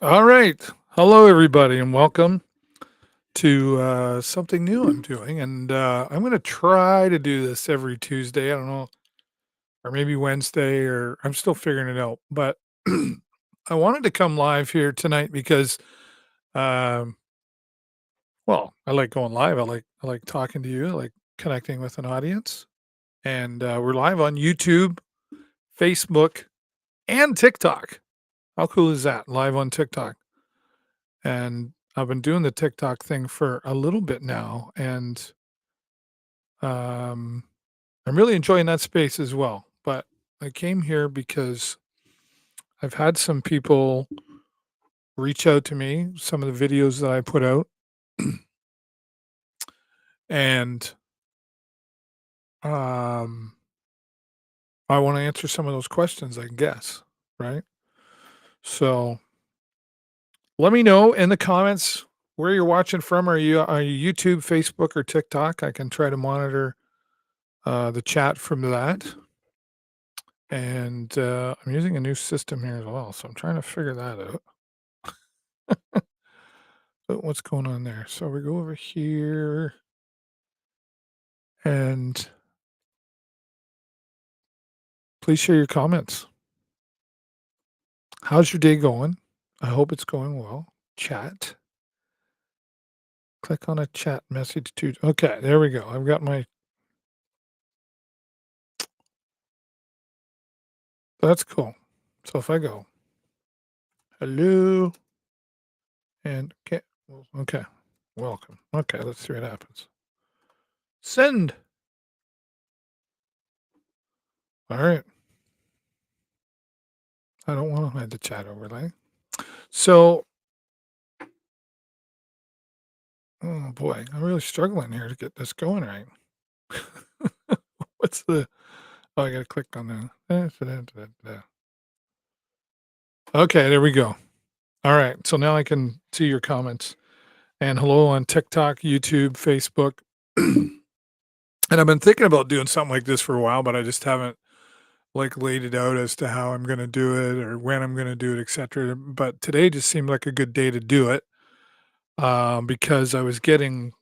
All right. Hello, everybody, and welcome to something new I'm doing. And I'm going to try to do this every Tuesday. I don't know, or maybe Wednesday, or I'm still figuring it out. But I wanted to come live here tonight because, um, well, I like going live. I like talking to you. I like connecting with an audience. And we're live on YouTube, Facebook, and TikTok. How cool is that? Live on TikTok. And I've been doing the TikTok thing for a little bit now, and um, I'm really enjoying that space as well. But I came here because I've had some people reach out to me, some of the videos that I put out, and um, I want to answer some of those questions, I guess, right? So let me know in the comments where you're watching from. Are you YouTube, Facebook, or TikTok? I can try to monitor the chat from that. And I'm using a new system here as well, so I'm trying to figure that out. But what's going on there? So we go over here and please share your comments. How's your day going? I hope it's going well. Chat. Click on a chat message to. Okay, there we go. I've got my. That's cool. So if I go, hello, and okay, welcome. Okay, let's see what happens. Send. All right. I don't want to hide the chat overlay. So, oh boy, I'm really struggling here to get this going right. What's the? Oh, I got to click on the. Okay, there we go. All right, so now I can see your comments. And hello on TikTok, YouTube, Facebook. And I've been thinking about doing something like this for a while, but I just haven't like laid it out as to how I'm going to do it or when I'm going to do it, etc. But today just seemed like a good day to do it because I was getting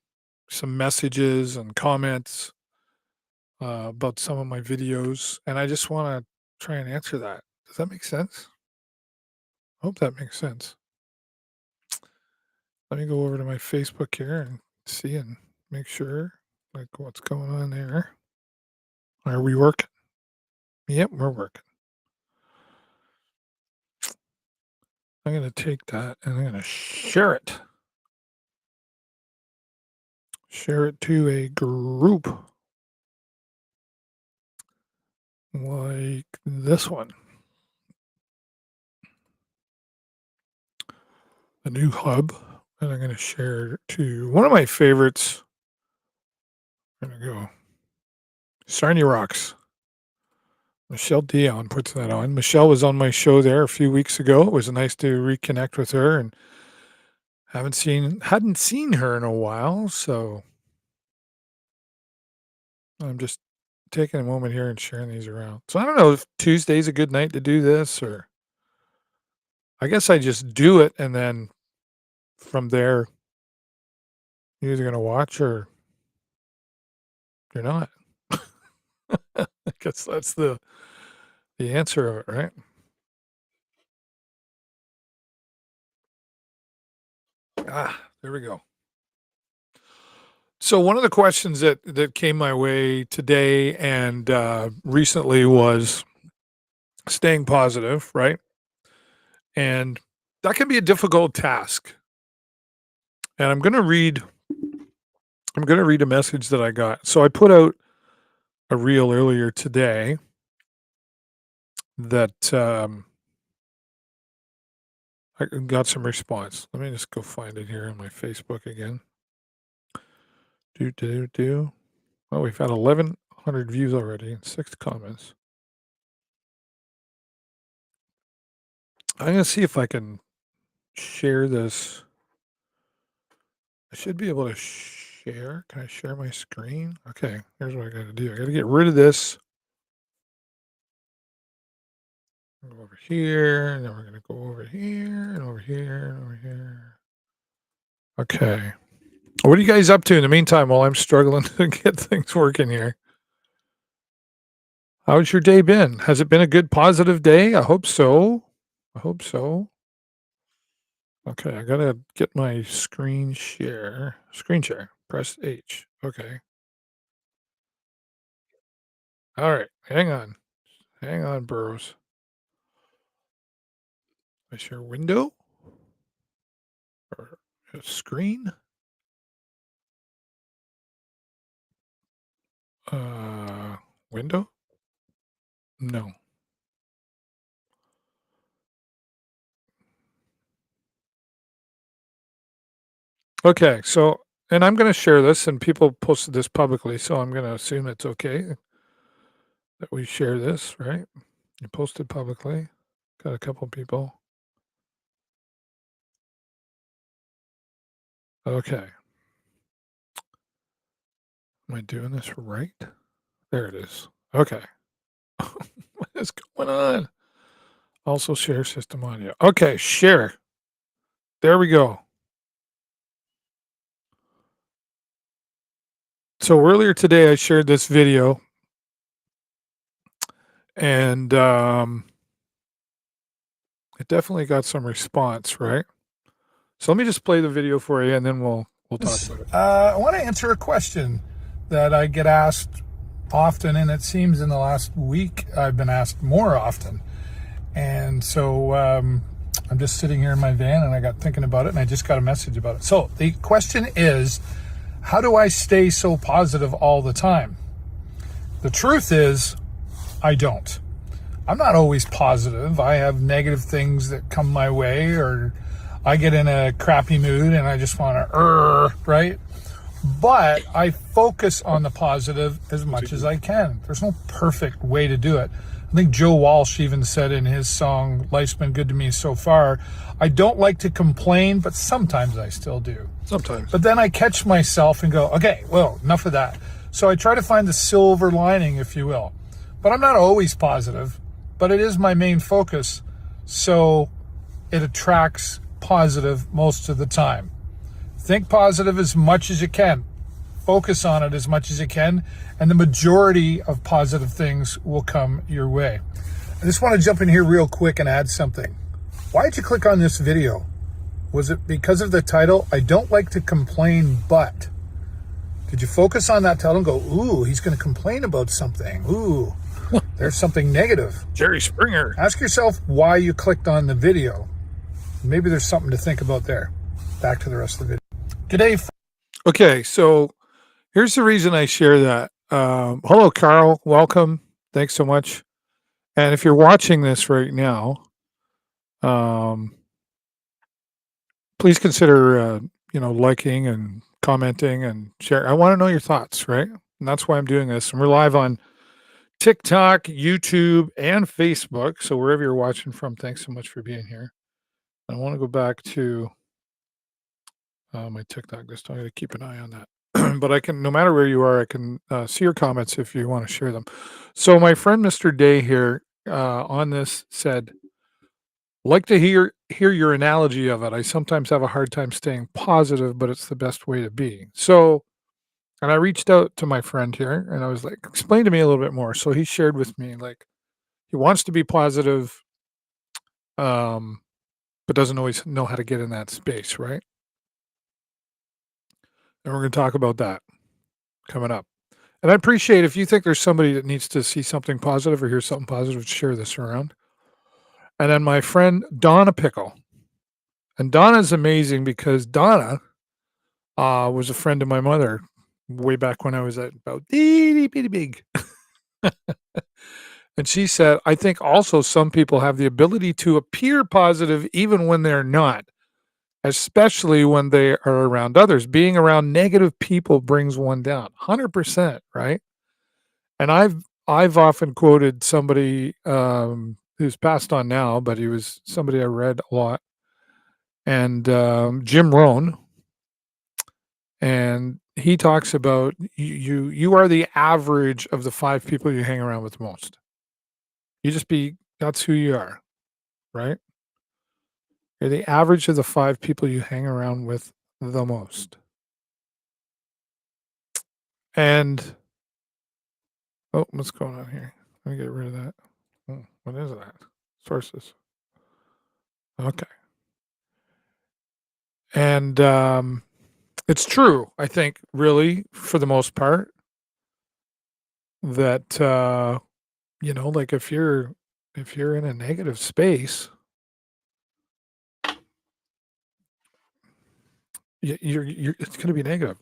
some messages and comments about some of my videos, and I just want to try and answer that. Does that make sense? I hope that makes sense. Let me go over to my Facebook here and see and make sure like what's going on there. Are we working? Yep, we're working. I'm going to take that and I'm going to share it. Share it to a group like this one. A new hub. And I'm going to share it to one of my favorites. I'm going to go Sarnia Rocks. Michelle Dion puts that on. Michelle was on my show there a few weeks ago. It was nice to reconnect with her, and hadn't seen her in a while, so I'm just taking a moment here and sharing these around. So I don't know if Tuesday's a good night to do this, or I guess I just do it and then from there you're either gonna watch or you're not. I guess that's the the answer of it, right? There we go. So one of the questions that came my way today and recently was staying positive, right? And that can be a difficult task. And I'm going to read a message that I got. So I put out a reel earlier today that I got some response. Let me just go find it here on my Facebook again. Do. Oh, we've had 1,100 views already and 6 comments. I'm going to see if I can share this. I should be able to share. Can I share my screen? Okay, here's what I got to do. I got to get rid of this. Go over here, and then we're going to go over here, and over here, and over here. Okay. What are you guys up to in the meantime while I'm struggling to get things working here? How's your day been? Has it been a good positive day? I hope so. I hope so. Okay, I gotta get my screen share. Screen share. Press H. Okay. All right. Hang on. Hang on, Burrows. I share window or a screen. Window? No. Okay, so and I'm going to share this, and people posted this publicly, so I'm going to assume it's okay that we share this, right? You posted publicly. Got a couple people. Okay. Am I doing this right? There it is. Okay. What is going on? Also share system audio. Okay, share. There we go. So earlier today I shared this video and it definitely got some response, right? So let me just play the video for you and then we'll talk about it. I want to answer a question that I get asked often, and it seems in the last week I've been asked more often. And so I'm just sitting here in my van and I got thinking about it and I just got a message about it. So the question is, how do I stay so positive all the time? The truth is, I don't. I'm not always positive. I have negative things that come my way, or I get in a crappy mood and I just want to, right? But I focus on the positive as much as I can. There's no perfect way to do it. I think Joe Walsh even said in his song, Life's Been Good to Me So Far, I don't like to complain, but sometimes I still do. Sometimes. But then I catch myself and go, okay, well, enough of that. So I try to find the silver lining, if you will. But I'm not always positive, but it is my main focus. So it attracts positive most of the time. Think positive as much as you can. Focus on it as much as you can, and the majority of positive things will come your way. I just want to jump in here real quick and add something. Why did you click on this video? Was it because of the title? I don't like to complain, but. Did you focus on that title and go, ooh, he's going to complain about something. Ooh, there's something negative. Jerry Springer. Ask yourself why you clicked on the video. Maybe there's something to think about there. Back to the rest of the video. Okay, so here's the reason I share that. Hello, Carl. Welcome. Thanks so much. And if you're watching this right now, please consider, liking and commenting and share. I want to know your thoughts, right? And that's why I'm doing this. And we're live on TikTok, YouTube, and Facebook. So wherever you're watching from, thanks so much for being here. I want to go back to my TikTok this time. I got to keep an eye on that. But I can, no matter where you are, I can see your comments if you want to share them. So my friend Mr. Day here on this said, like to hear your analogy of it. I sometimes have a hard time staying positive, but it's the best way to be. So, and I reached out to my friend here and I was like, explain to me a little bit more. So he shared with me, like, He wants to be positive, um, but doesn't always know how to get in that space, right? And we're gonna talk about that coming up. And I appreciate if you think there's somebody that needs to see something positive or hear something positive, share this around. And then my friend Donna Pickle. And Donna's amazing because Donna was a friend of my mother way back when I was at about itty bitty big. And she said, I think also some people have the ability to appear positive even when they're not, especially when they are around others. Being around negative people brings one down. 100%, right? And I've often quoted somebody who's passed on now, but he was somebody I read a lot, and Jim Rohn, and he talks about you are the average of the 5 people you hang around with most. You just be that's who you are, right? You're the average of the 5 people you hang around with the most. And oh, what's going on here? Let me get rid of that. Oh, what is that? Sources. Okay. And it's true, I think, really, for the most part, that like if you're in a negative space, you're it's gonna be negative.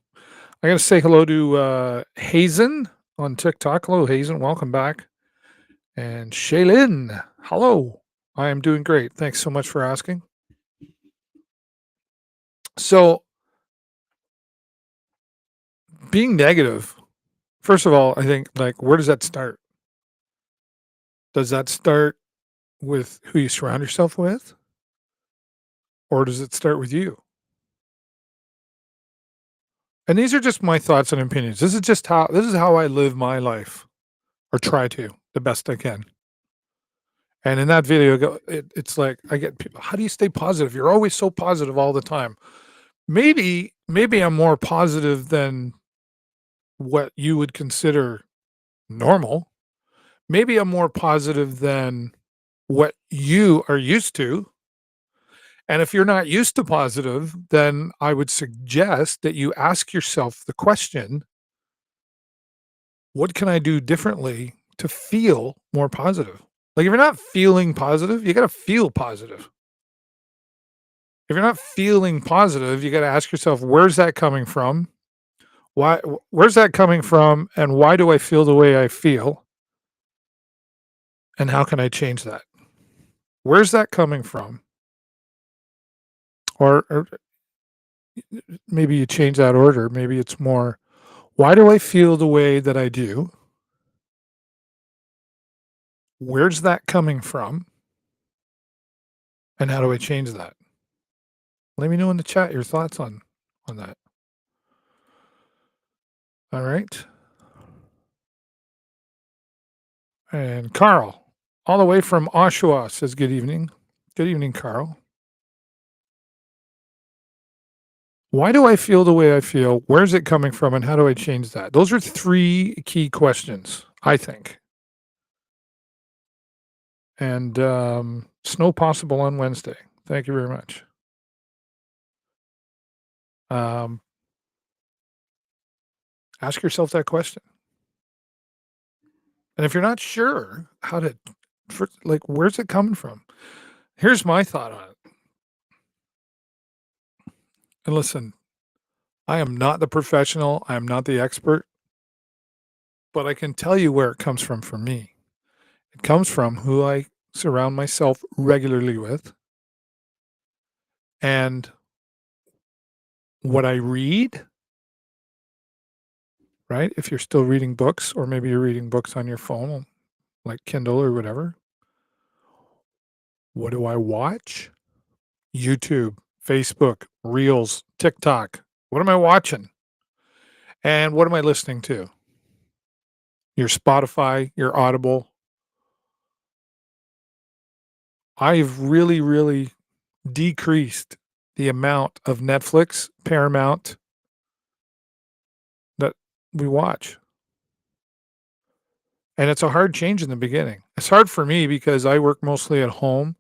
I gotta say hello to Hazen on TikTok. Hello, Hazen, welcome back. And Shaylin, hello. I am doing great. Thanks so much for asking. So being negative, first of all, I think like where does that start? Does that start with who you surround yourself with? Or does it start with you? And these are just my thoughts and opinions. This is how I live my life or try to the best I can. And in that video, it's like I get people, how do you stay positive? You're always so positive all the time. Maybe I'm more positive than what you would consider normal. Maybe I'm more positive than what you are used to. And if you're not used to positive, then I would suggest that you ask yourself the question, what can I do differently to feel more positive? Like if you're not feeling positive, you got to feel positive. If you're not feeling positive, you got to ask yourself, where's that coming from? Where's that coming from? And why do I feel the way I feel? And how can I change that? Where's that coming from? Or maybe you change that order. Maybe it's more, why do I feel the way that I do? Where's that coming from? And how do I change that? Let me know in the chat your thoughts on that. All right. And Carl, all the way from Oshawa, says good evening. Good evening, Carl. Why do I feel the way I feel? Where's it coming from? And how do I change that? Those are 3 key questions, I think. And snow possible on Wednesday. Thank you very much. Ask yourself that question. And if you're not sure how to, where's it coming from? Here's my thought on it. And listen, I am not the professional. I am not the expert, but I can tell you where it comes from for me. It comes from who I surround myself regularly with and what I read, right? If you're still reading books, or maybe you're reading books on your phone, like Kindle or whatever. What do I watch? YouTube, Facebook, Reels, TikTok. What am I watching? And what am I listening to? Your Spotify, your Audible. I've really, really decreased the amount of Netflix, Paramount that we watch. And it's a hard change in the beginning. It's hard for me because I work mostly at home,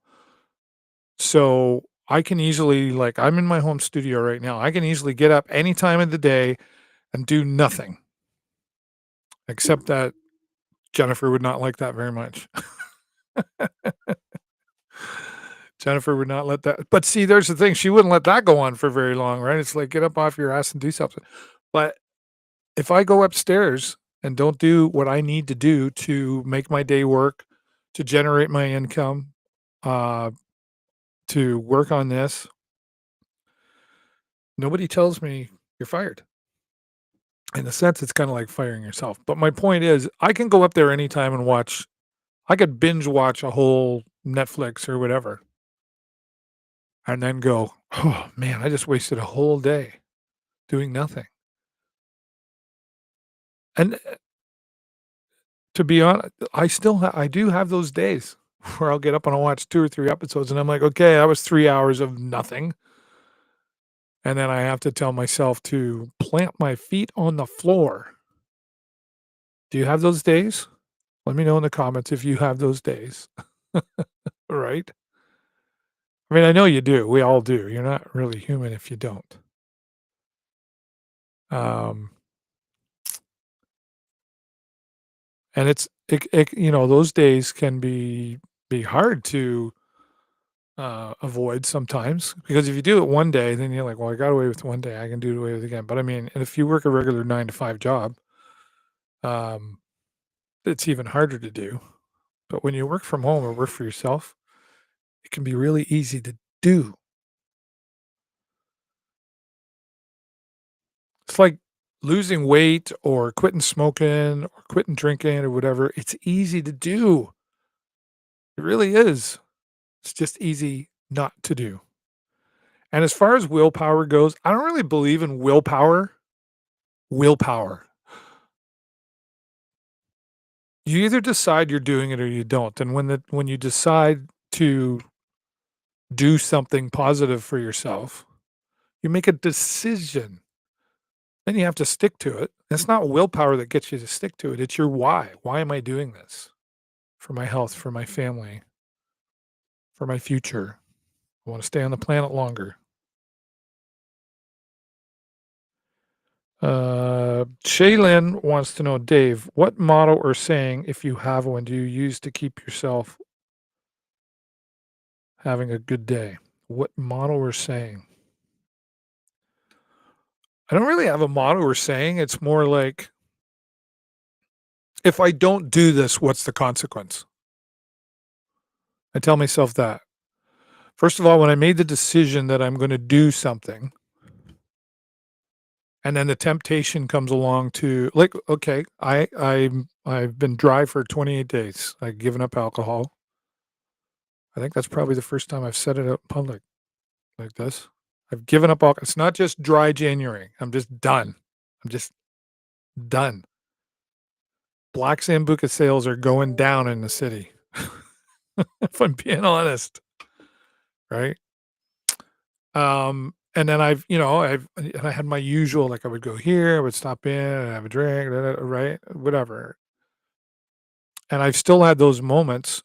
so I can easily like, I'm in my home studio right now. I can easily get up any time of the day and do nothing, except that Jennifer would not like that very much. Jennifer would not let that, but see, there's the thing, she wouldn't let that go on for very long, right? It's like, get up off your ass and do something. But if I go upstairs and don't do what I need to do to make my day work, to generate my income, uh, to work on this, nobody tells me you're fired. In a sense, it's kinda like firing yourself. But my point is, I can go up there anytime and watch, I could binge watch a whole Netflix or whatever and then go, "Oh, man, I just wasted a whole day doing nothing." And, to be honest, I do have those days where I'll get up and I'll watch 2 or 3 episodes, and I'm like, "Okay, that was 3 hours of nothing." And then I have to tell myself to plant my feet on the floor. Do you have those days? Let me know in the comments if you have those days, right? I mean, I know you do, we all do, you're not really human if you don't. Um, and those days can be hard to, avoid sometimes, because if you do it one day, then you're like, "Well, I got away with one day, I can do it away with again." But I mean, and if you work a regular 9 to 5 job, um, it's even harder to do. But when you work from home or work for yourself, it can be really easy to do. It's like losing weight or quitting smoking or quitting drinking or whatever. It's easy to do. It really is. It's just easy not to do. And as far as willpower goes, I don't really believe in willpower. Willpower. You either decide you're doing it or you don't. And when you decide to do something positive for yourself, you make a decision. Then you have to stick to it. It's not willpower that gets you to stick to it. It's your why. Why am I doing this? For my health, for my family, for my future. I want to stay on the planet longer. Shaylin wants to know, Dave, what motto or saying, if you have one, do you use to keep yourself having a good day? What motto or saying? I don't really have a motto or saying. It's more like, if I don't do this, what's the consequence? I tell myself that. First of all, when I made the decision that I'm going to do something, and then the temptation comes along to like, okay, I've been dry for 28 days. I've given up alcohol. I think that's probably the first time I've said it out in public like this. I've given up alcohol. It's not just dry January. I'm just done. I'm just done. Black Sambuca sales are going down in the city. If I'm being honest, right? And then I had my usual, like I would go here, I would stop in and have a drink, right? Whatever. And I've still had those moments,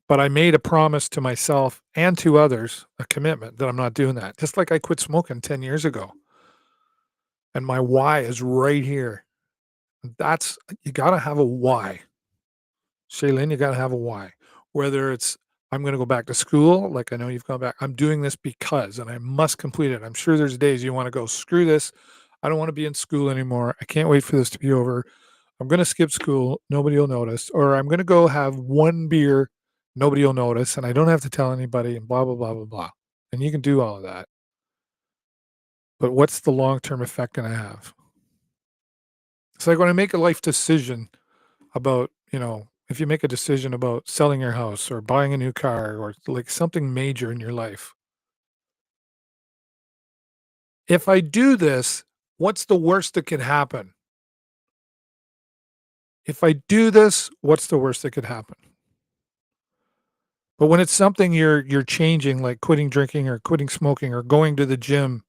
but I made a promise to myself and to others, a commitment that I'm not doing that. Just like I quit smoking 10 years ago. And my why is right here. That's, you gotta have a why. Shailene, you gotta have a why. Whether it's, I'm gonna go back to school, like I know you've gone back. I'm doing this because, and I must complete it. I'm sure there's days you wanna go, screw this. I don't wanna be in school anymore. I can't wait for this to be over. I'm gonna skip school. Nobody will notice. Or I'm gonna go have one beer. Nobody will notice. And I don't have to tell anybody and blah, blah, blah, blah, blah. And you can do all of that. But what's the long-term effect gonna have? It's like when I make a life decision about, if you make a decision about selling your house or buying a new car or like something major in your life. If I do this, what's the worst that could happen? If I do this, what's the worst that could happen? But when it's something you're changing, like quitting drinking or quitting smoking or going to the gym,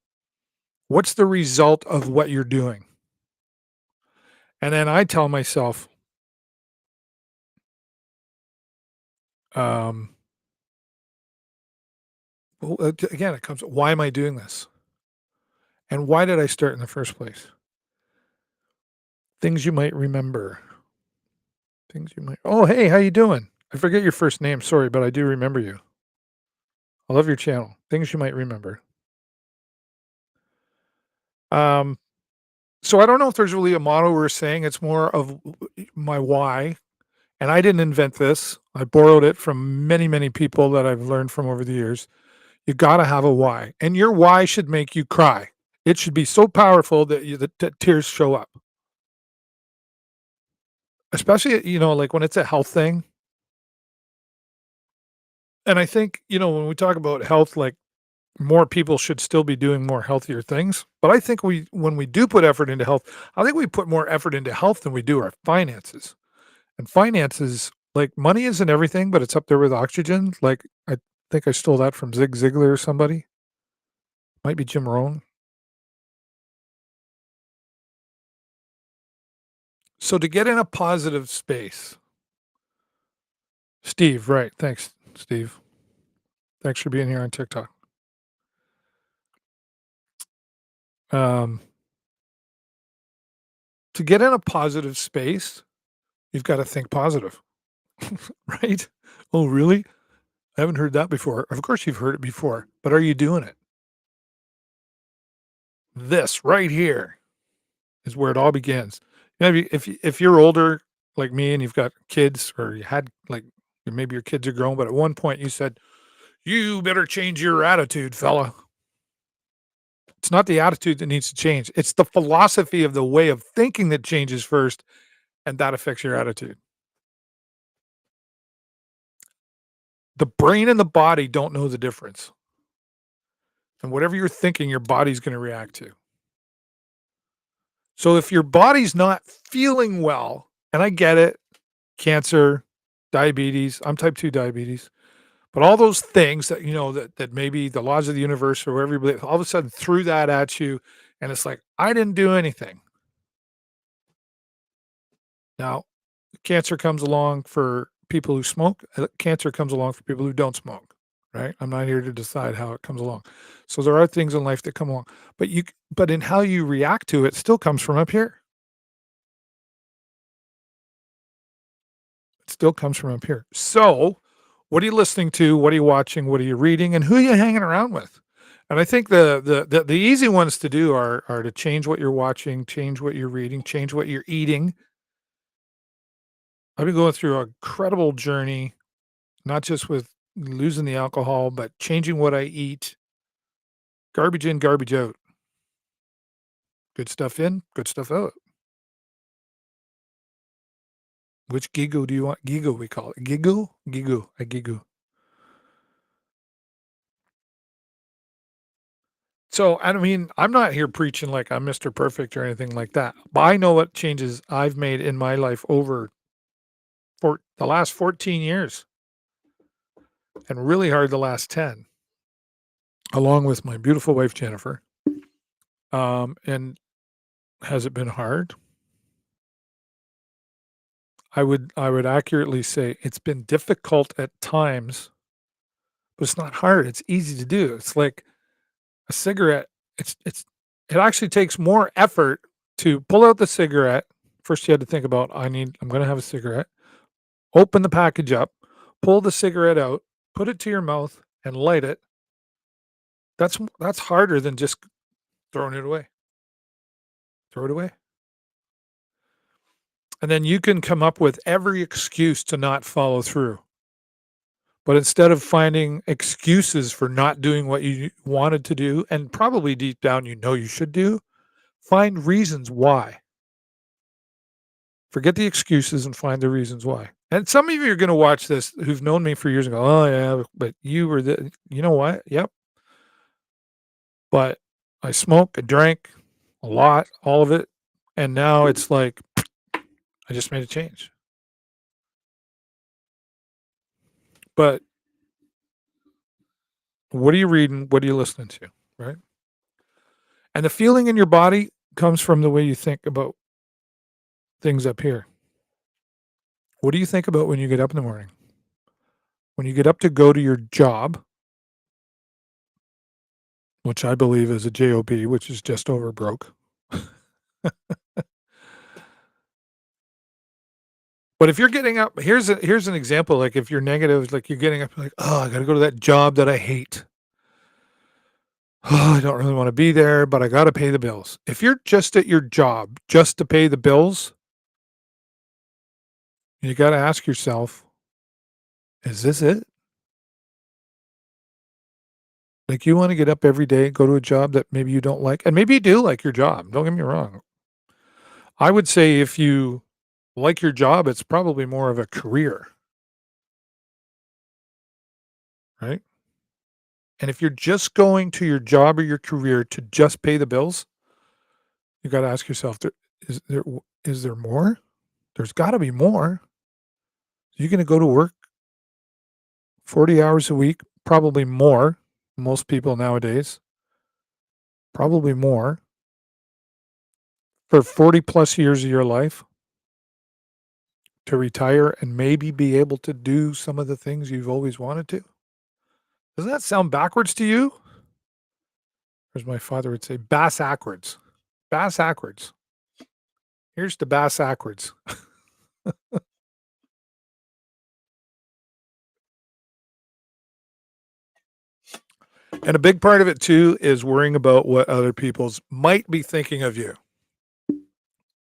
what's the result of what you're doing? And then I tell myself, Um, well, again, it comes, why am I doing this? And why did I start in the first place? Things you might remember. Things you might. Oh, hey, how you doing? I forget your first name. Sorry, but I do remember you. I love your channel. Things you might remember. Um, so I don't know if there's really a motto we're saying. It's more of my why. And I didn't invent this. I borrowed it from many, many people that I've learned from over the years. You got to have a why, and your why should make you cry. It should be so powerful that that tears show up. Especially, like when it's a health thing. And I think, when we talk about health, like more people should still be doing more healthier things. But I think when we do put effort into health, I think we put more effort into health than we do our finances. And finances, like money isn't everything, but it's up there with oxygen. Like I think I stole that from Zig Ziglar or somebody. Might be Jim Rohn. So to get in a positive space, Steve, right? Thanks, Steve. Thanks for being here on TikTok. Um, to get in a positive space, you've got to think positive, right? Oh, really? I haven't heard that before. Of course, you've heard it before, but are you doing it? This right here is where it all begins. If you're older like me and you've got kids, or you had like maybe your kids are grown, but at one point you said, "You better change your attitude, fella." It's not the attitude that needs to change. It's the philosophy of the way of thinking that changes first, and that affects your attitude. The brain and the body don't know the difference. And whatever you're thinking, your body's going to react to. So if your body's not feeling well, and I get it, cancer, diabetes, I'm type 2 diabetes, but all those things that, that maybe the laws of the universe or everybody all of a sudden threw that at you. And it's like, I didn't do anything. Now, cancer comes along for people who smoke. Cancer comes along for people who don't smoke, right? I'm not here to decide how it comes along. So there are things in life that come along, but in how you react to it still comes from up here. It still comes from up here. So, what are you listening to? What are you watching? What are you reading? And who are you hanging around with? And I think the easy ones to do are to change what you're watching, change what you're reading, change what you're eating. I've been going through an incredible journey, not just with losing the alcohol, but changing what I eat. Garbage in, garbage out. Good stuff in, good stuff out. Which gigo do you want? Gigo, we call it. Gigo? Gigo. A gigo. So, I mean, I'm not here preaching like I'm Mr. Perfect or anything like that, but I know what changes I've made in my life over for the last 14 years and really hard the last 10, along with my beautiful wife, Jennifer. And has it been hard? I would accurately say it's been difficult at times, but it's not hard. It's easy to do. It's like a cigarette. It actually takes more effort to pull out the cigarette. First, you had to think about, I'm going to have a cigarette. Open the package up, pull the cigarette out, put it to your mouth, and light it. That's harder than just throwing it away. Throw it away. And then you can come up with every excuse to not follow through. But instead of finding excuses for not doing what you wanted to do, and probably deep down you should do, find reasons why. Forget the excuses and find the reasons why. And some of you are going to watch this who've known me for years and go, "Oh yeah, but you were you know what? Yep. But I smoked, I drank a lot, all of it, and now it's like I just made a change." But what are you reading? What are you listening to? Right? And the feeling in your body comes from the way you think about things up here. What do you think about when you get up in the morning? when you get up to go to your job, which I believe is a job, which is just over broke. But if you're getting up, here's an example. Like if you're negative, like you're getting up, like, oh, I got to go to that job that I hate. Oh, I don't really want to be there, but I got to pay the bills. If you're just at your job just to pay the bills, you got to ask yourself, is this it? Like you want to get up every day, go to a job that maybe you don't like, and maybe you do like your job. Don't get me wrong. I would say if you like your job, it's probably more of a career, right? And if you're just going to your job or your career to just pay the bills, you got to ask yourself, is there is there more? There's got to be more. You're going to go to work 40 hours a week, probably more. Most people nowadays, probably more for 40 plus years of your life to retire and maybe be able to do some of the things you've always wanted to. Doesn't that sound backwards to you? As my father would say, bass backwards. Bass backwards. Here's the bass backwards. And a big part of it too is worrying about what other people's might be thinking of you.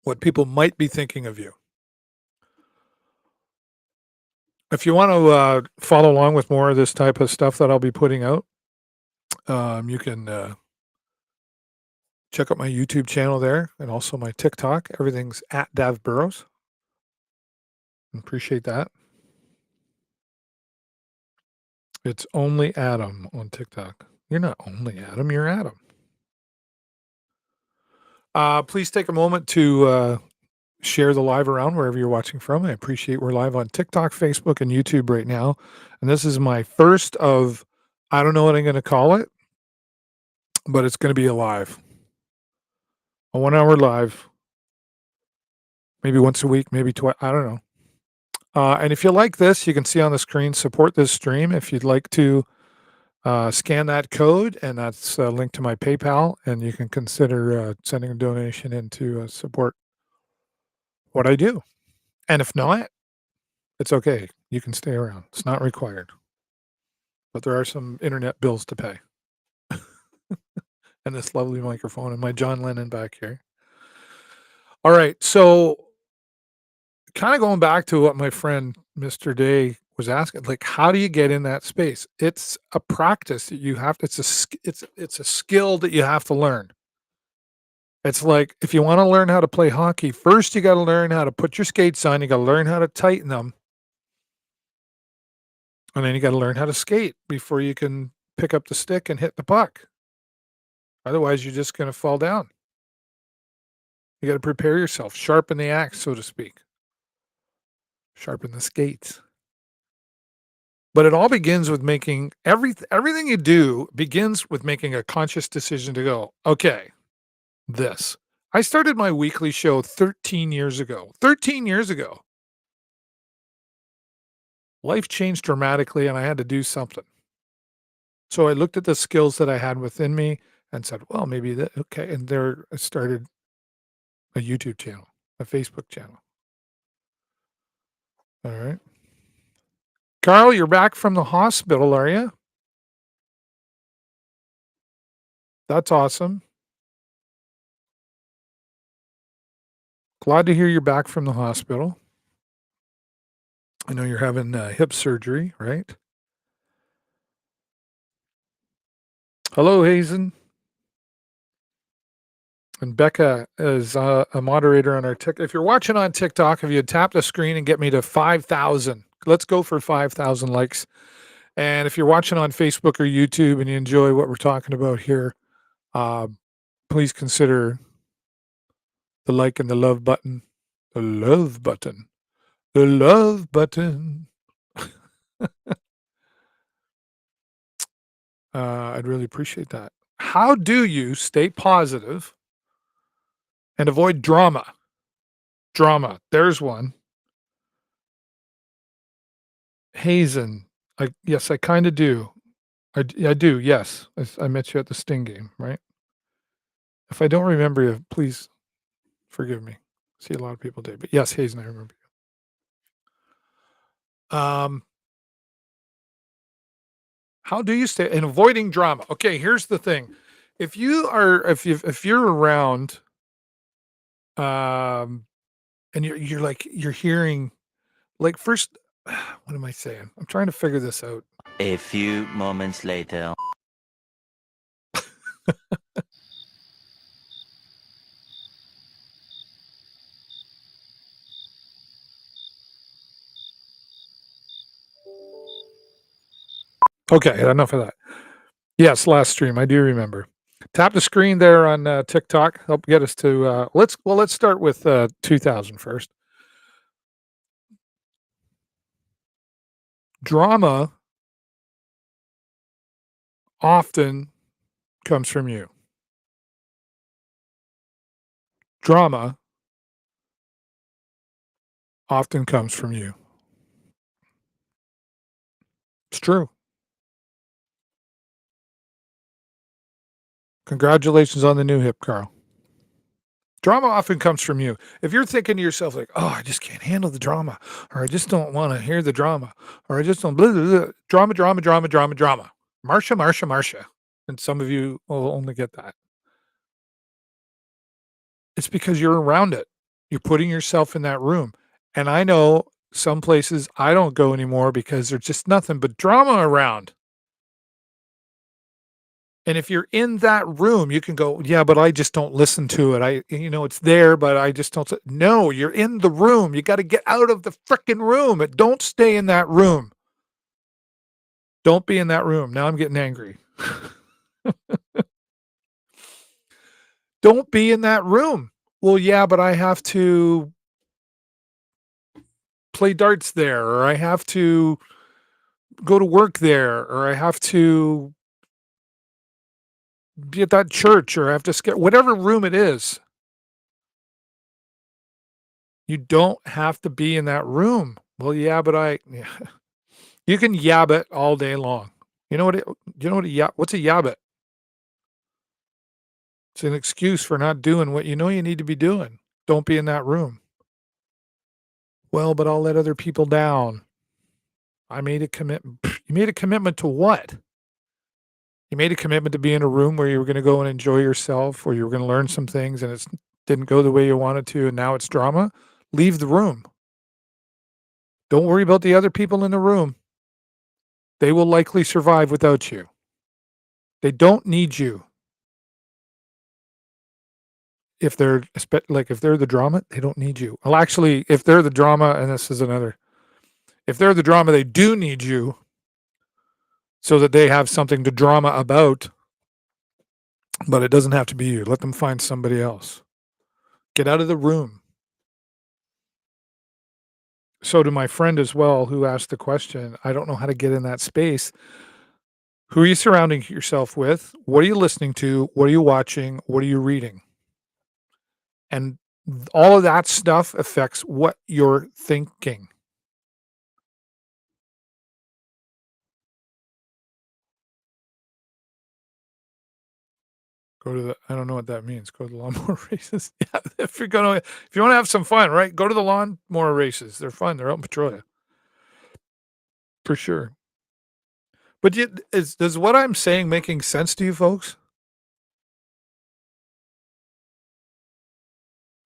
What people might be thinking of you. If you want to follow along with more of this type of stuff that I'll be putting out, you can check out my YouTube channel there and also my TikTok. Everything's at Dav Burrows. Appreciate that. It's only Adam on TikTok. You're not only Adam, you're Adam. Please take a moment to share the live around wherever you're watching from. I appreciate we're live on TikTok, Facebook, and YouTube right now. And this is my first of, I don't know what I'm going to call it, but it's going to be a live. A 1 hour live. Maybe once a week, maybe twice. I don't know. And if you like this, you can see on the screen, support this stream. If you'd like to scan that code, and that's a link to my PayPal, and you can consider sending a donation in to support what I do. And if not, it's okay. You can stay around. It's not required. But there are some internet bills to pay. And this lovely microphone and my John Lennon back here. All right. So kind of going back to what my friend Mr. Day was asking, like, how do you get in that space? It's a practice that you have. It's a skill that you have to learn. It's like if you want to learn how to play hockey, first you got to learn how to put your skates on. You got to learn how to tighten them, and then you got to learn how to skate before you can pick up the stick and hit the puck. Otherwise, you're just going to fall down. You got to prepare yourself, sharpen the axe, so to speak, sharpen the skates. But it all begins with making everything you do begins with making a conscious decision to go, okay, this. I started my weekly show 13 years ago. 13 years ago. Life changed dramatically and I had to do something. So I looked at the skills that I had within me and said, well, maybe that, okay. And there I started a YouTube channel, a Facebook channel. All right. Carl, you're back from the hospital, are you? That's awesome. Glad to hear you're back from the hospital. I know you're having hip surgery, right? Hello, Hazen. And Becca is a moderator on our TikTok. If you're watching on TikTok, if you tap the screen and get me to 5,000, let's go for 5,000 likes. And if you're watching on Facebook or YouTube and you enjoy what we're talking about here, please consider the like and the love button. The love button. The love button. I'd really appreciate that. How do you stay positive and avoid drama? Drama. There's one. Hazen. Yes, I kinda do. I do, yes. I met you at the Sting game, right? If I don't remember you, please forgive me. See, a lot of people did, but yes, Hazen, I remember you. How do you stay in avoiding drama? Okay, here's the thing. If you're around, um, and you're like, you're hearing like, first what am I saying? I'm trying to figure this out. A few moments later. Okay, enough of that. Yes, last stream, I do remember. Tap the screen there on, TikTok, help get us to, let's start with, 2000 first. Drama often comes from you. Drama often comes from you. It's true. Congratulations on the new hip, Carl. Drama often comes from you. If you're thinking to yourself like, "Oh, I just can't handle the drama," or "I just don't wanna hear the drama," or "I just don't blah, blah, blah." Drama, drama, drama, drama, drama. Marsha, Marsha, Marsha. And some of you will only get that. It's because you're around it. You're putting yourself in that room. And I know some places I don't go anymore because there's just nothing but drama around. And if you're in that room, you can go, "Yeah, but I just don't listen to it. It's there, but I just don't." No, you're in the room. You got to get out of the frickin' room. Don't stay in that room. Don't be in that room. Now I'm getting angry. Don't be in that room. Well, yeah, but I have to play darts there, or I have to go to work there, or I have to be at that church, or I have to whatever room it is. You don't have to be in that room. Well, yeah, but yeah. You can yab it all day long. What's a yabbit? It's an excuse for not doing what you know you need to be doing. Don't be in that room. Well, but I'll let other people down. I made a commitment. You made a commitment to what? You made a commitment to be in a room where you were gonna go and enjoy yourself, where you were gonna learn some things, and it didn't go the way you wanted to, and now it's drama? Leave the room. Don't worry about the other people in the room. They will likely survive without you. They don't need you. If they're if they're the drama, they don't need you. Well, actually, if they're the drama, and this is another, if they're the drama, they do need you so that they have something to drama about, but it doesn't have to be you. Let them find somebody else. Get out of the room. So to my friend as well, who asked the question, I don't know how to get in that space. Who are you surrounding yourself with? What are you listening to? What are you watching? What are you reading? And all of that stuff affects what you're thinking. I don't know what that means. Go to the lawnmower races. Yeah, if you want to have some fun, right? Go to the lawnmower races. They're fun. They're out in Petrolia. For sure. But does what I'm saying making sense to you folks?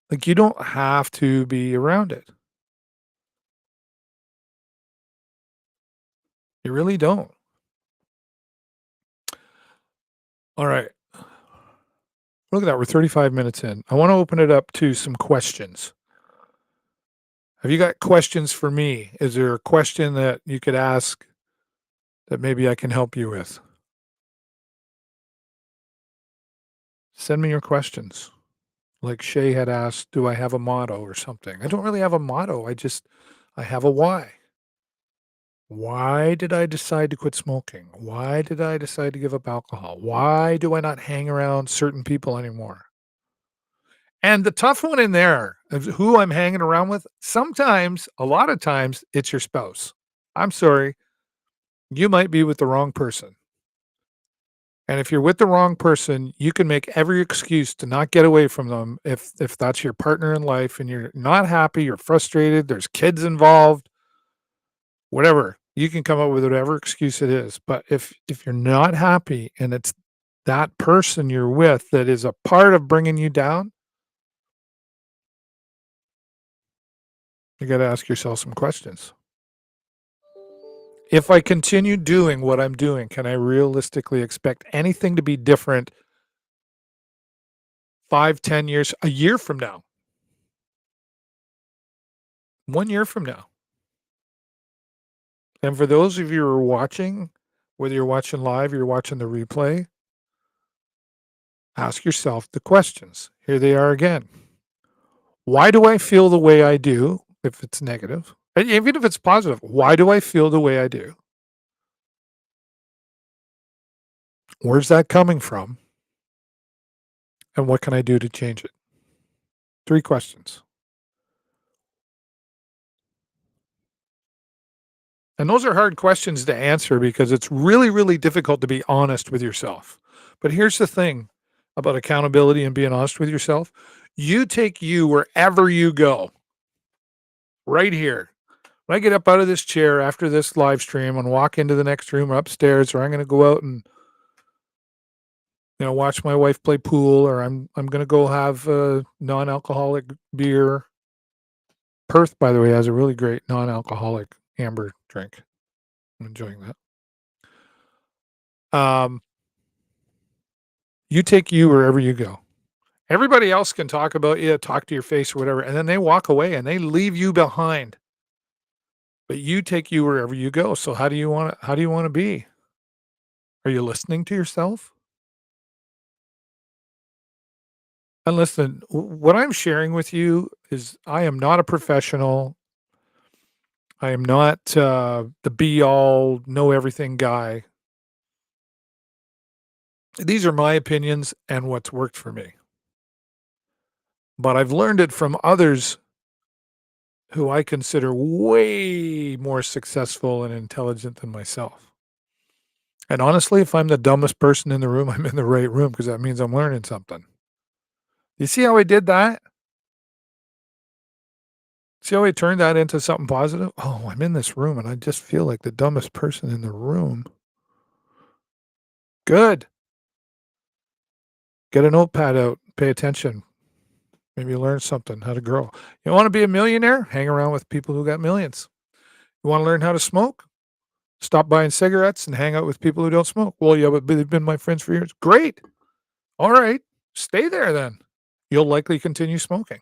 Like, you don't have to be around it. You really don't. All right. Look at that. We're 35 minutes in. I want to open it up to some questions. Have you got questions for me? Is there a question that you could ask that maybe I can help you with? Send me your questions. Like Shay had asked, do I have a motto or something? I don't really have a motto. I have a why. Why did I decide to quit smoking? Why did I decide to give up alcohol? Why do I not hang around certain people anymore? And the tough one in there of who I'm hanging around with, sometimes, a lot of times, it's your spouse. I'm sorry. you might be with the wrong person. And if you're with the wrong person, you can make every excuse to not get away from them if that's your partner in life and you're not happy, you're frustrated, there's kids involved, whatever. You can come up with whatever excuse it is. But if you're not happy and it's that person you're with that is a part of bringing you down, you got to ask yourself some questions. If I continue doing what I'm doing, can I realistically expect anything to be different 5, 10 years, a year from now, 1 year from now? And for those of you who are watching, whether you're watching live or you're watching the replay, ask yourself the questions. Here they are again. Why do I feel the way I do? If it's negative, and even if it's positive, why do I feel the way I do? Where's that coming from? And what can I do to change it? 3 questions. And those are hard questions to answer because it's really, really difficult to be honest with yourself. But here's the thing about accountability and being honest with yourself. You take you wherever you go. Right here. When I get up out of this chair after this live stream and walk into the next room or upstairs, or I'm going to go out and watch my wife play pool, or I'm going to go have a non-alcoholic beer. Perth, by the way, has a really great non-alcoholic amber drink. I'm enjoying that. You take you wherever you go. Everybody else can talk about you, talk to your face or whatever, and then they walk away and they leave you behind. But you take you wherever you go. So how do you want to be? Are you listening to yourself? And listen, what I'm sharing with you is I am not a professional. I am not the be all, know everything guy. These are my opinions and what's worked for me. But I've learned it from others who I consider way more successful and intelligent than myself. And honestly, if I'm the dumbest person in the room, I'm in the right room because that means I'm learning something. You see how I did that? See how I turned that into something positive? Oh, I'm in this room and I just feel like the dumbest person in the room. Good. Get a notepad out. Pay attention. Maybe learn something, how to grow. You want to be a millionaire? Hang around with people who got millions. You want to learn how to smoke? Stop buying cigarettes and hang out with people who don't smoke. Well, yeah, but they've been my friends for years. Great. All right. Stay there then. You'll likely continue smoking.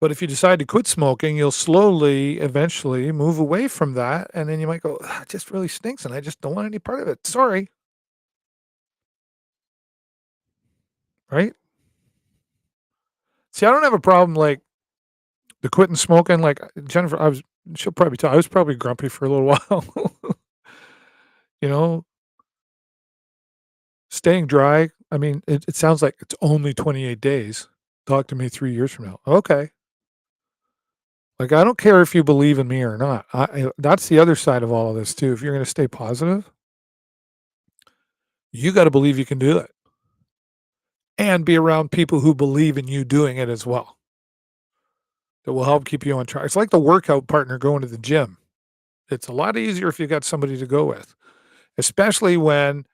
But if you decide to quit smoking, you'll slowly, eventually move away from that. And then you might go, it just really stinks and I just don't want any part of it. Sorry. Right? See, I don't have a problem like the quitting smoking. Like Jennifer, she'll probably tell, I was probably grumpy for a little while. you know, staying dry. I mean, it sounds like it's only 28 days. Talk to me 3 years from now. Okay. Like, I don't care if you believe in me or not. That's the other side of all of this too. If you're going to stay positive, you got to believe you can do it and be around people who believe in you doing it as well. That will help keep you on track. It's like the workout partner going to the gym. It's a lot easier if you got somebody to go with, especially when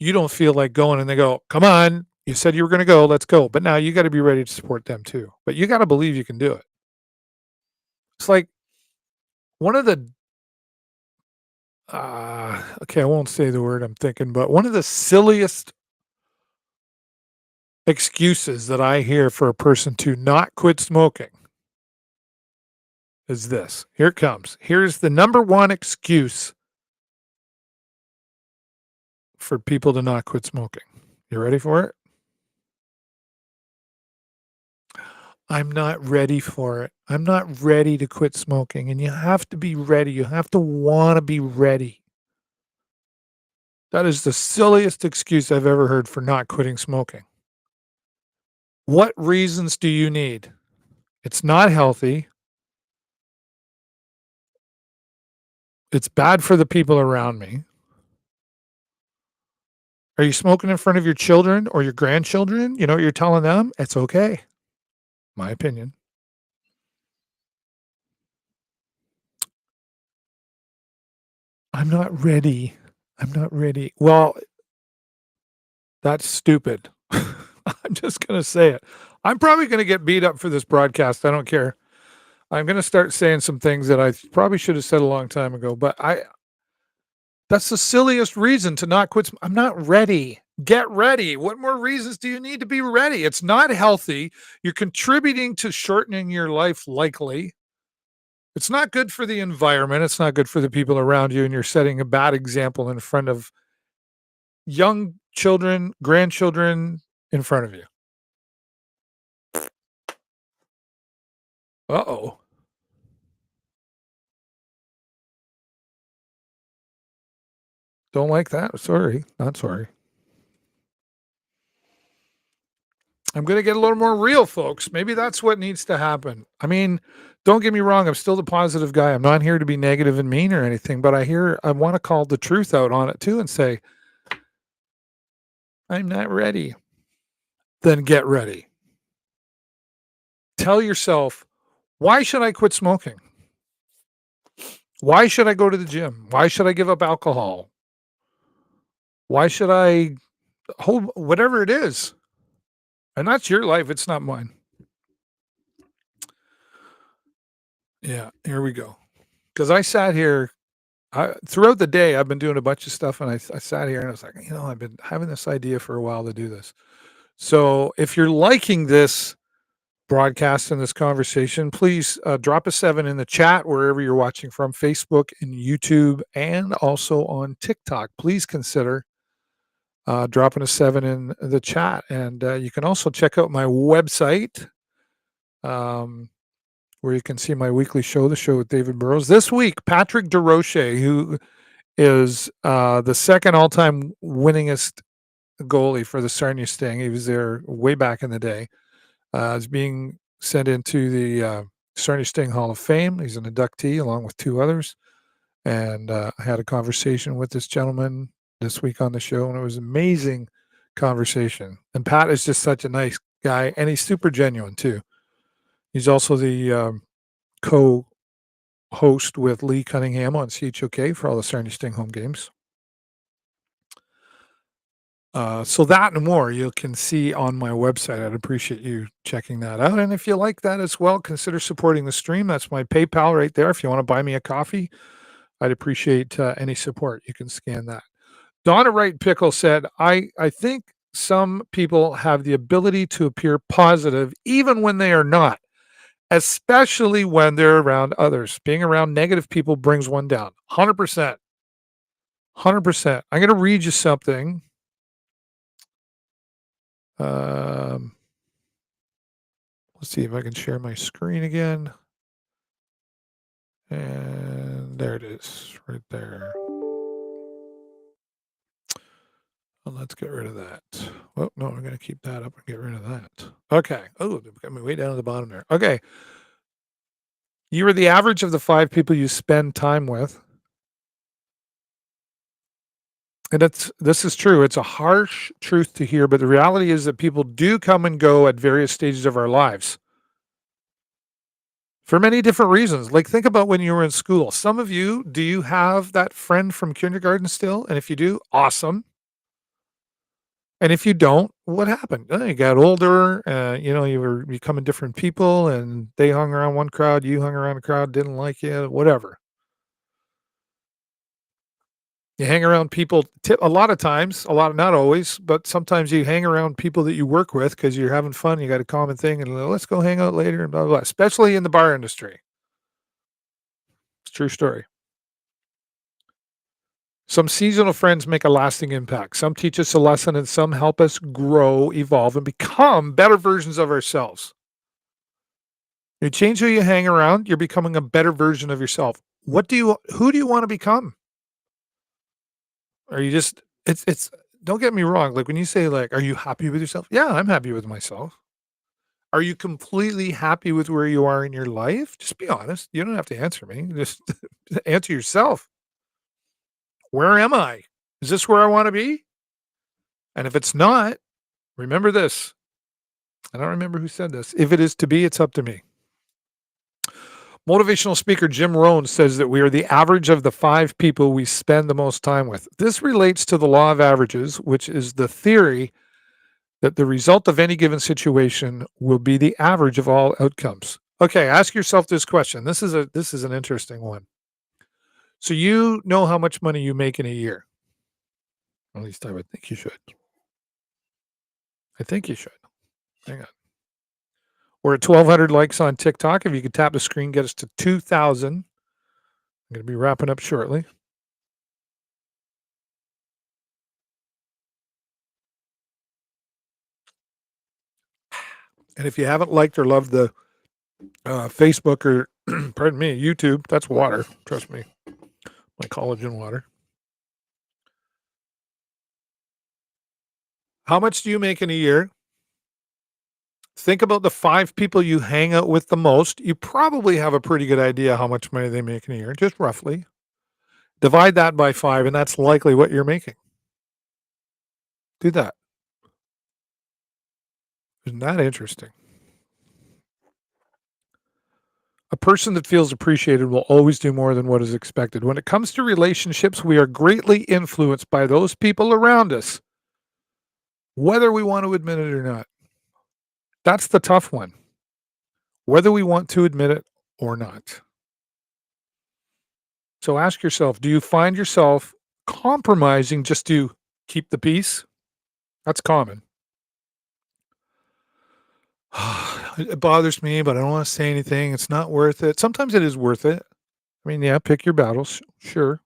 you don't feel like going and they go, come on, you said you were going to go, let's go. But now you got to be ready to support them too. But you got to believe you can do it. It's like one of the, okay, I won't say the word I'm thinking, but one of the silliest excuses that I hear for a person to not quit smoking is this. Here it comes. Here's the number one excuse for people to not quit smoking. You ready for it? I'm not ready for it. I'm not ready to quit smoking. And you have to be ready. You have to want to be ready. That is the silliest excuse I've ever heard for not quitting smoking. What reasons do you need? It's not healthy. It's bad for the people around me. Are you smoking in front of your children or your grandchildren? You know what you're telling them? It's okay. My opinion. I'm not ready. I'm not ready. Well, that's stupid. I'm just going to say it. I'm probably going to get beat up for this broadcast. I don't care. I'm going to start saying some things that I probably should have said a long time ago, but that's the silliest reason to not quit. I'm not ready. Get ready. What more reasons do you need to be ready? It's not healthy. You're contributing to shortening your life likely. It's not good for the environment. It's not good for the people around you. And you're setting a bad example in front of young children, grandchildren in front of you. Uh-oh. Don't like that. Sorry. Not sorry. I'm going to get a little more real, folks. Maybe that's what needs to happen. I mean, don't get me wrong. I'm still the positive guy. I'm not here to be negative and mean or anything, but I want to call the truth out on it too and say, I'm not ready. Then get ready. Tell yourself, why should I quit smoking? Why should I go to the gym? Why should I give up alcohol? Why should I hold whatever it is? And that's your life. It's not mine. Yeah, here we go. Because I sat here throughout the day. I've been doing a bunch of stuff, and I sat here and I was like, I've been having this idea for a while to do this. So if you're liking this broadcast and this conversation, please drop a 7 in the chat wherever you're watching from, Facebook and YouTube, and also on TikTok. Please consider dropping a 7 in the chat. And you can also check out my website, where you can see my weekly show, The Show with David Burrows. This week, Patrick DeRoche, who is the second all-time winningest goalie for the Sarnia Sting. He was there way back in the day. Is being sent into the Sarnia Sting Hall of Fame. He's an inductee along with 2 others. And I had a conversation with this gentleman this week on the show, and it was an amazing conversation. And Pat is just such a nice guy, and he's super genuine too. He's also the co-host with Lee Cunningham on CHOK for all the Sarnia Sting home games. So that and more you can see on my website. I'd appreciate you checking that out. And if you like that as well, consider supporting the stream. That's my PayPal right there. If you want to buy me a coffee, I'd appreciate any support. You can scan that. Donna Wright Pickle said, I think some people have the ability to appear positive even when they are not, especially when they're around others. Being around negative people brings one down. 100%. 100%. I'm going to read you something. Let's see if I can share my screen again. And there it is, right there. Well, let's get rid of that. Oh, no, I'm going to keep that up and get rid of that. Okay. Oh, they've got me way down at the bottom there. Okay. You are the average of the 5 people you spend time with. And this is true. It's a harsh truth to hear, but the reality is that people do come and go at various stages of our lives for many different reasons. Like, think about when you were in school. Some of you, do you have that friend from kindergarten still? And if you do, awesome. And if you don't, what happened? You got older, you were becoming different people, and they hung around one crowd, you hung around a crowd, didn't like you, whatever. You hang around people a lot of times, not always, but sometimes you hang around people that you work with because you're having fun. You got a common thing, and let's go hang out later, and blah, blah, blah, especially in the bar industry. It's a true story. Some seasonal friends make a lasting impact. Some teach us a lesson, and some help us grow, evolve, and become better versions of ourselves. You change who you hang around, you're becoming a better version of yourself. Who do you want to become? Are you just it's don't get me wrong, like when you say like, are you happy with yourself? Yeah, I'm happy with myself. Are you completely happy with where you are in your life? Just be honest. You don't have to answer me. Just answer yourself. Where am I? Is this where I want to be? And if it's not, remember this. I don't remember who said this. If it is to be, it's up to me. Motivational speaker Jim Rohn says that we are the average of the 5 people we spend the most time with. This relates to the law of averages, which is the theory that the result of any given situation will be the average of all outcomes. Okay, ask yourself this question. This is an interesting one. So you know how much money you make in a year. At least I would think you should. I think you should. Hang on. We're at 1,200 likes on TikTok. If you could tap the screen, get us to 2,000. I'm going to be wrapping up shortly. And if you haven't liked or loved the Facebook or, pardon me, YouTube, that's water. Trust me. My collagen water. How much do you make in a year? Think about the 5 people you hang out with the most. You probably have a pretty good idea how much money they make in a year, just roughly. Divide that by 5, and that's likely what you're making. Do that. Isn't that interesting? A person that feels appreciated will always do more than what is expected. When it comes to relationships, we are greatly influenced by those people around us, whether we want to admit it or not. That's the tough one, whether we want to admit it or not. So ask yourself, do you find yourself compromising just to keep the peace? That's common. It bothers me, but I don't want to say anything. It's not worth it. Sometimes it is worth it. I mean, yeah, pick your battles, sure.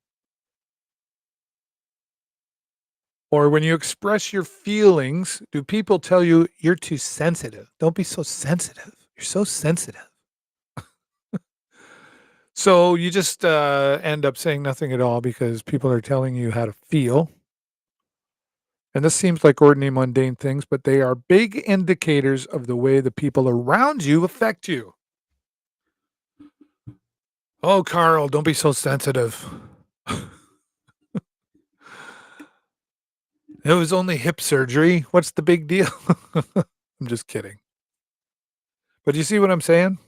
Or when you express your feelings, do people tell you you're too sensitive? Don't be so sensitive. You're so sensitive. So you just end up saying nothing at all because people are telling you how to feel. And this seems like ordinary, mundane things, but they are big indicators of the way the people around you affect you. Oh, Carl, don't be so sensitive. It was only hip surgery. What's the big deal? I'm just kidding. But you see what I'm saying?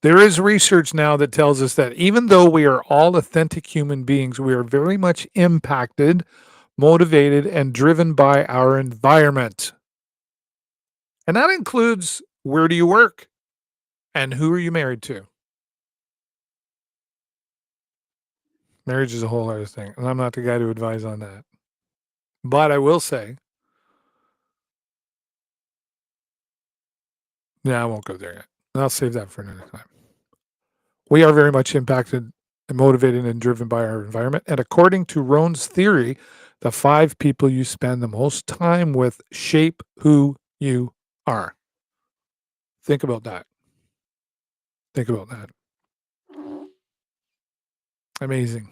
There is research now that tells us that even though we are all authentic human beings, we are very much impacted, motivated, and driven by our environment. And that includes where do you work and who are you married to? Marriage is a whole other thing, and I'm not the guy to advise on that. But I will say, I won't go there yet. I'll save that for another time. We are very much impacted and motivated and driven by our environment. And according to Rohn's theory, the 5 people you spend the most time with shape who you are. Think about that. Think about that. Amazing.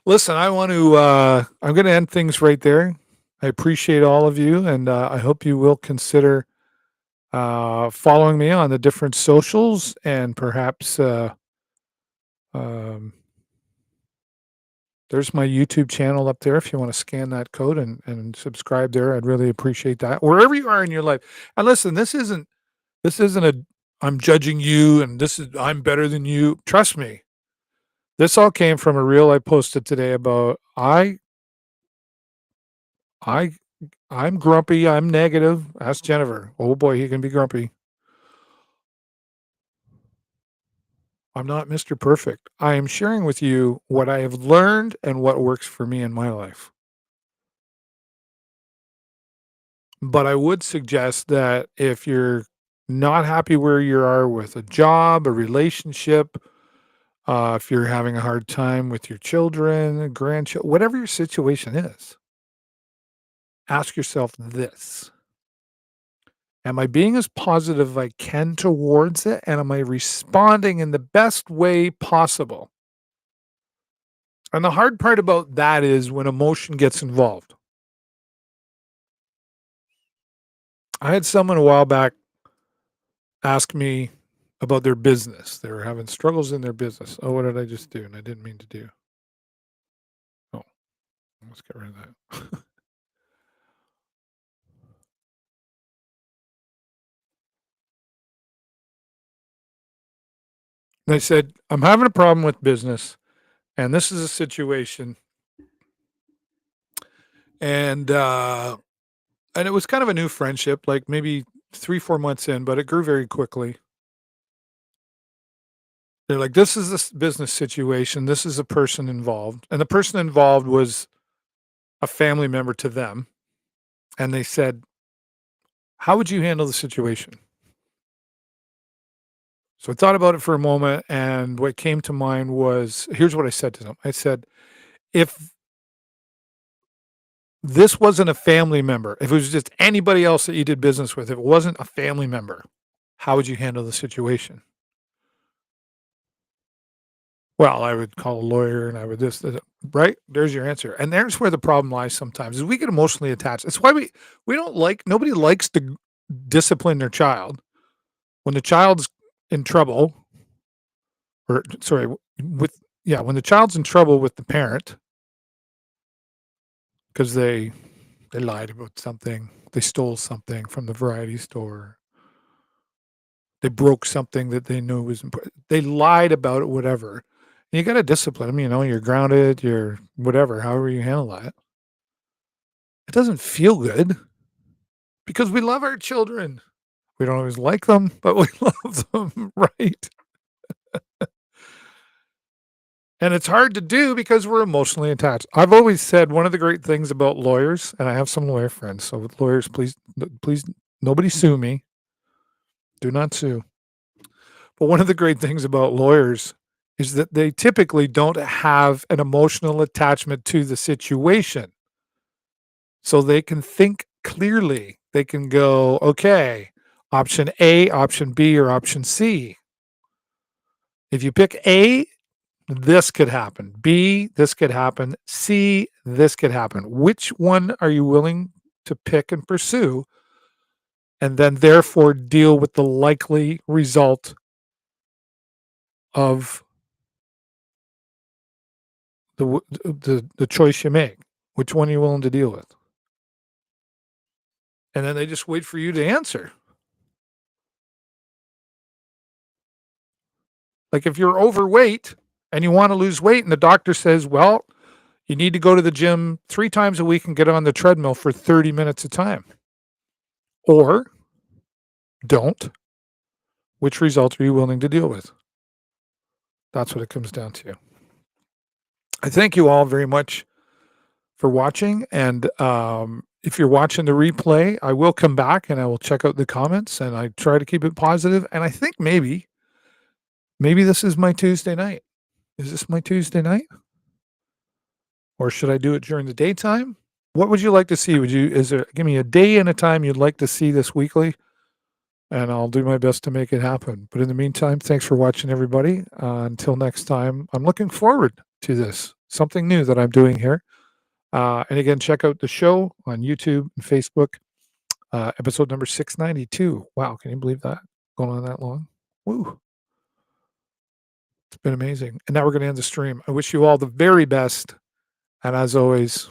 Listen, I'm going to end things right there. I appreciate all of you, and I hope you will consider following me on the different socials and perhaps there's my YouTube channel up there if you want to scan that code and subscribe there. I'd really appreciate that. Wherever you are in your life. And listen, this isn't a I'm judging you and I'm better than you. Trust me. This all came from a reel I posted today about I'm grumpy, I'm negative. Ask Jennifer. Oh boy, he can be grumpy. I'm not Mr. Perfect. I am sharing with you what I have learned and what works for me in my life. But I would suggest that if you're not happy where you are with a job, a relationship, if you're having a hard time with your children, grandchildren, whatever your situation is, ask yourself this. Am I being as positive as I can towards it? And am I responding in the best way possible? And the hard part about that is when emotion gets involved. I had someone a while back ask me, about their business. They were having struggles in their business. Oh, what did I just do? And I didn't mean to do. Oh, let's get rid of that. They said, I'm having a problem with business, and this is a situation. And it was kind of a new friendship, like maybe 3-4 months in, but it grew very quickly. They're like, this is this business situation. This is a person involved. And the person involved was a family member to them. And they said, how would you handle the situation? So I thought about it for a moment. And what came to mind was, here's what I said to them. I said, if this wasn't a family member, if it was just anybody else that you did business with, if it wasn't a family member, how would you handle the situation? Well, I would call a lawyer and I would right? There's your answer. And there's where the problem lies sometimes is we get emotionally attached. That's why we don't like nobody likes to discipline their child. When the child's in trouble, or sorry, when the child's in trouble with the parent because they lied about something, they stole something from the variety store, they broke something that they knew was important. They lied about it, whatever. You got to discipline them. You're grounded, you're whatever, however you handle that. It doesn't feel good because we love our children. We don't always like them, but we love them, right? And it's hard to do because we're emotionally attached. I've always said one of the great things about lawyers, and I have some lawyer friends. So with lawyers, please, nobody sue me. Do not sue. But one of the great things about lawyers is that they typically don't have an emotional attachment to the situation. So they can think clearly. They can go, okay, option A, option B, or option C. If you pick A, this could happen. B, this could happen. C, this could happen. Which one are you willing to pick and pursue? And then therefore deal with the likely result of the choice you make. Which one are you willing to deal with? And then they just wait for you to answer. Like if you're overweight and you want to lose weight and the doctor says, well, you need to go to the gym 3 times a week and get on the treadmill for 30 minutes a time. Or don't. Which result are you willing to deal with? That's what it comes down to. I thank you all very much for watching. And if you're watching the replay, I will come back and I will check out the comments and I try to keep it positive. And I think maybe this is my Tuesday night. Is this my Tuesday night? Or should I do it during the daytime? What would you like to see? Give me a day and a time you'd like to see this weekly? And I'll do my best to make it happen. But in the meantime, thanks for watching, everybody. Until next time, I'm looking forward to this, something new that I'm doing here. And again, check out the show on YouTube and Facebook, episode number 692. Wow, can you believe that? Going on that long? Woo. It's been amazing. And now we're going to end the stream. I wish you all the very best. And as always,